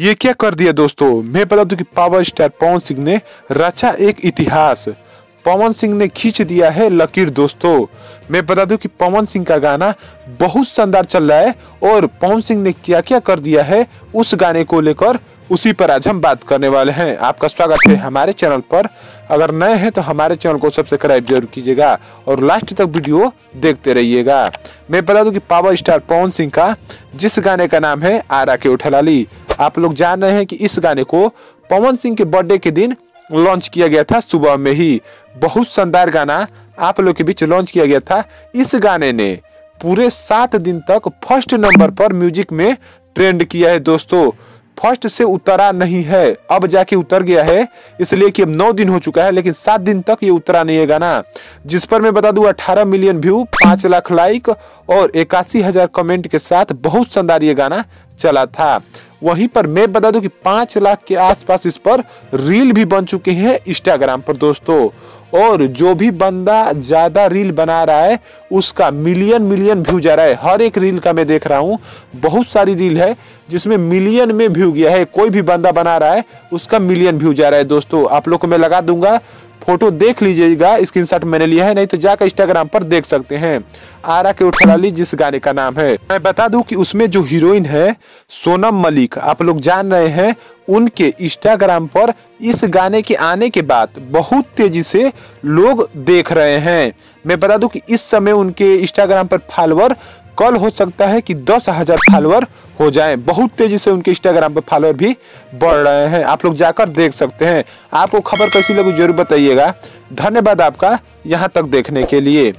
ये क्या कर दिया दोस्तों। मैं बता दूं कि पावर स्टार पवन सिंह ने रचा एक इतिहास। पवन सिंह ने खींच दिया है लकीर दोस्तों। मैं बता दूं कि पवन सिंह का गाना बहुत शानदार चल रहा है और पवन सिंह ने क्या क्या कर दिया है उस गाने को लेकर उसी पर आज हम बात करने वाले हैं। आपका स्वागत है हमारे चैनल पर। अगर नए हैं तो हमारे चैनल को सब्सक्राइब जरूर कीजिएगा और लास्ट तक वीडियो देखते रहिएगा। मैं बता दूं कि पावर स्टार पवन सिंह का जिस गाने का नाम है आरा के उठलाली, आप लोग जान रहे हैं कि इस गाने को पवन सिंह के बर्थडे के दिन लॉन्च किया गया था। सुबह में ही बहुत शानदार गाना आप लोग के बीच लॉन्च किया गया था। इस गाने ने पूरे 7 दिन तक फर्स्ट नंबर पर म्यूजिक में ट्रेंड किया है दोस्तों। फर्स्ट से उतरा नहीं है, अब जाके उतर गया है, इसलिए कि अब 9 दिन हो चुका है लेकिन 7 दिन तक ये उतरा नहीं है गाना, जिस पर मैं बता दूं 18 मिलियन व्यू, 5 लाख लाइक और 81,000 कमेंट के साथ बहुत शानदार ये गाना चला था। वहीं पर मैं बता दूं कि 5 लाख के आसपास इस पर रील भी बन चुके हैं इंस्टाग्राम पर दोस्तों। और जो भी बंदा ज्यादा रील बना रहा है उसका मिलियन व्यू जा रहा है। हर एक रील का मैं देख रहा हूँ, बहुत सारी रील है जिसमें मिलियन में व्यू गया है। कोई भी बंदा बना रहा है उसका मिलियन व्यू जा रहा है दोस्तों। आप लोग को मैं लगा दूंगा, फोटो देख लीजिएगा, स्क्रीनशॉट मैंने लिया है, नहीं तो जाकर इंस्टाग्राम पर देख सकते हैं। आरा के उठलाली जिस गाने का नाम है, मैं बता दूं कि उसमें जो हीरोइन है सोनम मलिक, आप लोग जान रहे हैं, उनके इंस्टाग्राम पर इस गाने के आने के बाद बहुत तेजी से लोग देख रहे हैं। मैं बता दूं कि इस समय उनके इंस्टाग्राम पर फॉलोअर कल हो सकता है कि 10,000 फॉलोअर हो जाएं। बहुत तेजी से उनके इंस्टाग्राम पर फॉलोअर भी बढ़ रहे हैं, आप लोग जाकर देख सकते हैं। आपको खबर कैसी लगी जरूर बताइएगा। धन्यवाद आपका यहाँ तक देखने के लिए।